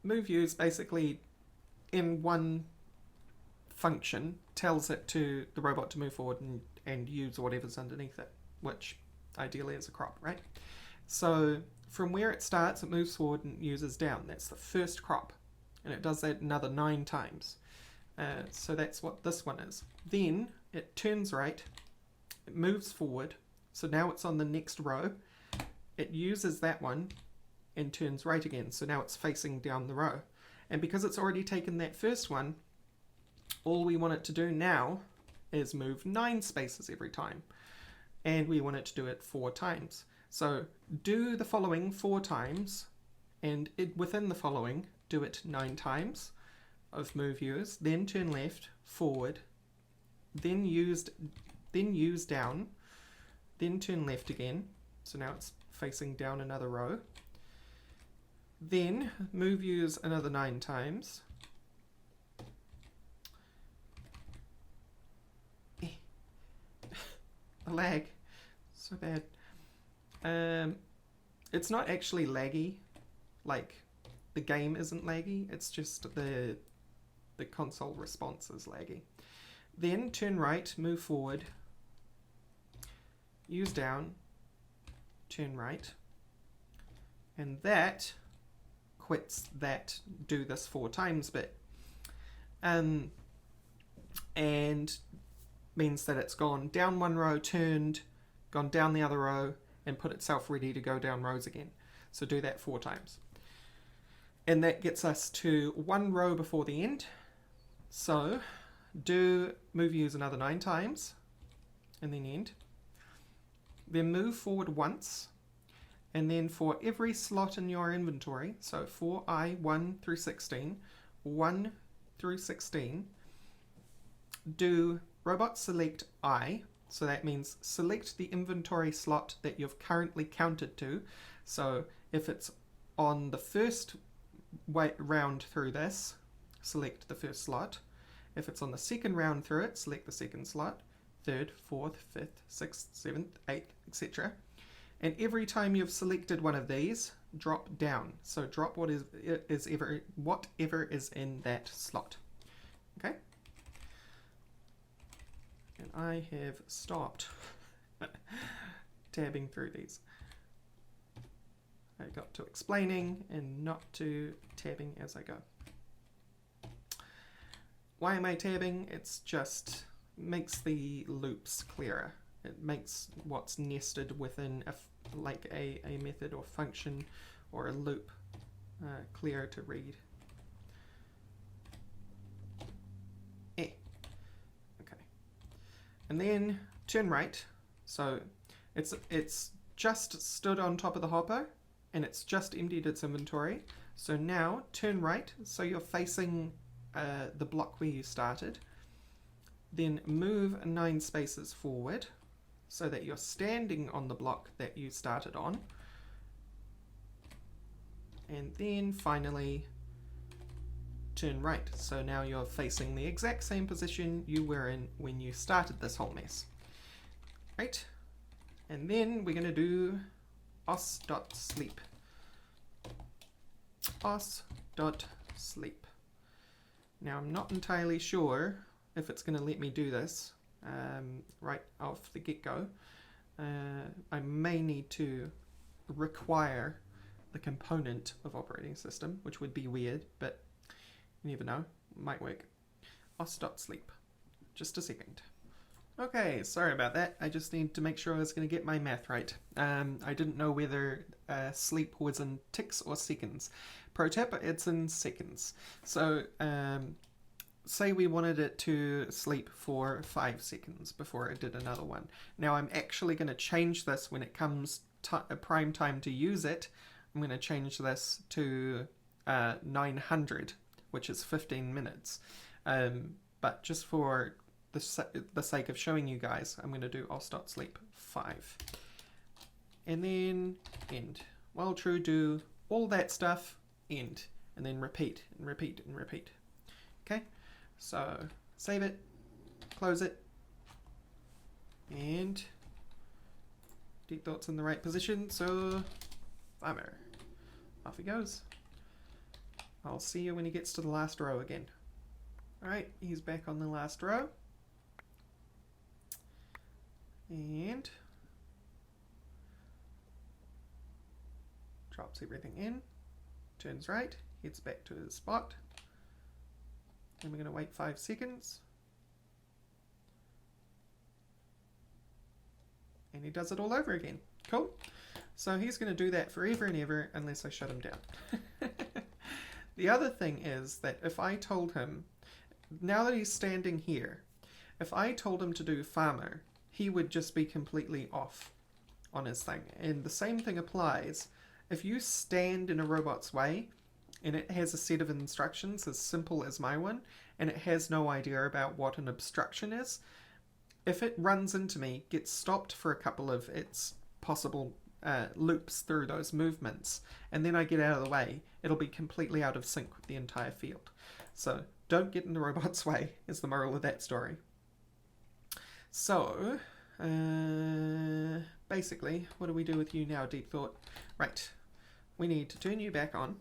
Speaker 1: Move use basically in one function tells it to the robot to move forward and use whatever's underneath it, which ideally is a crop, right? So from where it starts, it moves forward and uses down. That's the first crop, and it does that another 9 times. So that's what this one is. Then it turns right, it moves forward, so now it's on the next row. It uses that one and turns right again, so now it's facing down the row. And because it's already taken that first one, all we want it to do now is move 9 spaces every time. And we want it to do it 4 times. So do the following 4 times, and within the following, do it 9 times of move use, then turn left, forward, then use down, then turn left again. So now it's facing down another row. Then move use another 9 times. The lag, so bad. It's not actually laggy, like the game isn't laggy, it's just the console response is laggy. Then turn right, move forward, use down, turn right, and that quits that do this 4 times bit. And and means that it's gone down one row, turned, gone down the other row, and put itself ready to go down rows again. So do that 4 times. And that gets us to 1 row before the end. So do move use another 9 times, and then end. Then move forward once, and then for every slot in your inventory, so for I 1 through 16, 1 through 16, do robot select I, so that means select the inventory slot that you've currently counted to. So if it's on the first round through this, select the first slot. If it's on the second round through it, select the second slot, third, fourth, fifth, sixth, seventh, eighth, etc. And every time you've selected one of these, drop down. So drop whatever is in that slot. Okay? And I have stopped tabbing through these. I got to explaining and not to tabbing as I go. Why am I tabbing? It's just makes the loops clearer. It makes what's nested within like a method or function or a loop clearer to read. Okay. And then turn right. So it's just stood on top of the hopper and it's just emptied its inventory. So now turn right, so you're facing the block where you started. Then move 9 spaces forward so that you're standing on the block that you started on. And then finally turn right, so now you're facing the exact same position you were in when you started this whole mess. Right? And then we're going to do os.sleep. os.sleep. Now I'm not entirely sure if it's going to let me do this right off the get-go. I may need to require the component of operating system, which would be weird, but you never know, might work. os.sleep. Just a second. Okay, sorry about that. I just need to make sure I was going to get my math right. I didn't know whether sleep was in ticks or seconds. Pro tip, it's in seconds. So say we wanted it to sleep for 5 seconds before it did another one. Now I'm actually going to change this when it comes prime time to use it. I'm going to change this to 900, which is 15 minutes. But just for the sake of showing you guys, I'm going to do os.sleep 5. And then end. While true, do all that stuff, end. And then repeat, and repeat, and repeat. Okay? So, save it, close it, and deep thought's in the right position, so farmer. Off he goes. I'll see you when he gets to the last row again. Alright, he's back on the last row. And drops everything in, turns right, heads back to his spot. And we're going to wait 5 seconds. And he does it all over again. Cool. So he's going to do that forever and ever unless I shut him down. The other thing is that if I told him, now that he's standing here, if I told him to do farmer, he would just be completely off on his thing. And the same thing applies. If you stand in a robot's way, and it has a set of instructions as simple as my one, and it has no idea about what an obstruction is, if it runs into me, gets stopped for a couple of its possible loops through those movements, and then I get out of the way, it'll be completely out of sync with the entire field. So don't get in the robot's way, is the moral of that story. So, basically, what do we do with you now, Deep Thought? Right, we need to turn you back on.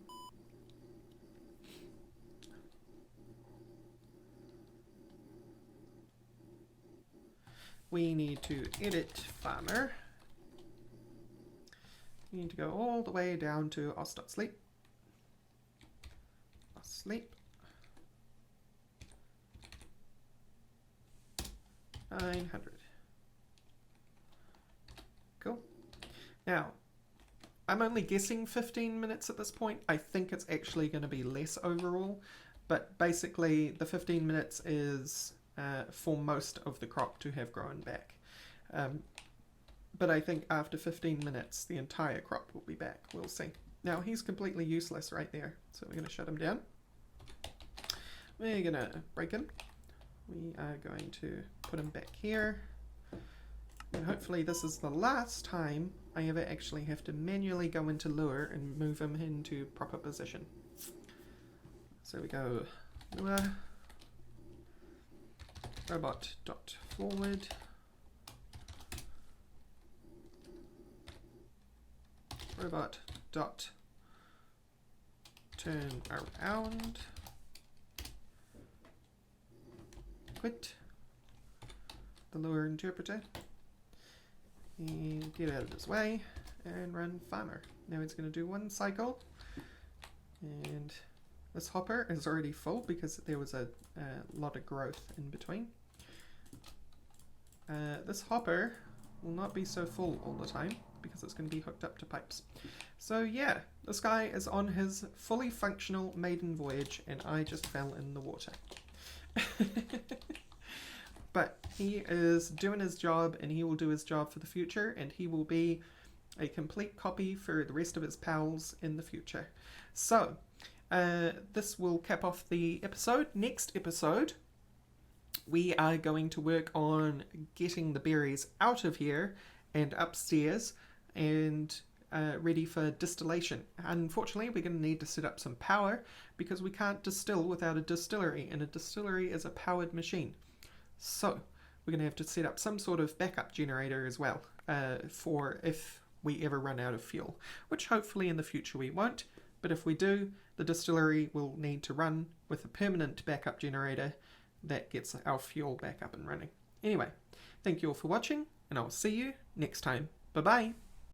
Speaker 1: We need to edit farmer. We need to go all the way down to os.sleep. Sleep. 900. Cool. Now, I'm only guessing 15 minutes at this point. I think it's actually going to be less overall, but basically the 15 minutes is for most of the crop to have grown back. But I think after 15 minutes, the entire crop will be back. We'll see. Now, he's completely useless right there, so we're going to shut him down. We're going to break him. We are going to put him back here. And hopefully this is the last time I ever actually have to manually go into lure and move him into proper position. So we go lure, robot.forward, robot.turn around, quit the lure interpreter, and get out of his way and run farmer. Now he's going to do one cycle, and this hopper is already full because there was a lot of growth in between. This hopper will not be so full all the time because it's going to be hooked up to pipes. So yeah, this guy is on his fully functional maiden voyage and I just fell in the water. But he is doing his job and he will do his job for the future, and he will be a complete copy for the rest of his pals in the future. So this will cap off the episode. Next episode, we are going to work on getting the berries out of here and upstairs and ready for distillation. Unfortunately, we're going to need to set up some power because we can't distill without a distillery, and a distillery is a powered machine. So we're going to have to set up some sort of backup generator as well for if we ever run out of fuel, which hopefully in the future we won't, but if we do, the distillery will need to run with a permanent backup generator that gets our fuel back up and running. Anyway, thank you all for watching, and I'll see you next time. Bye bye!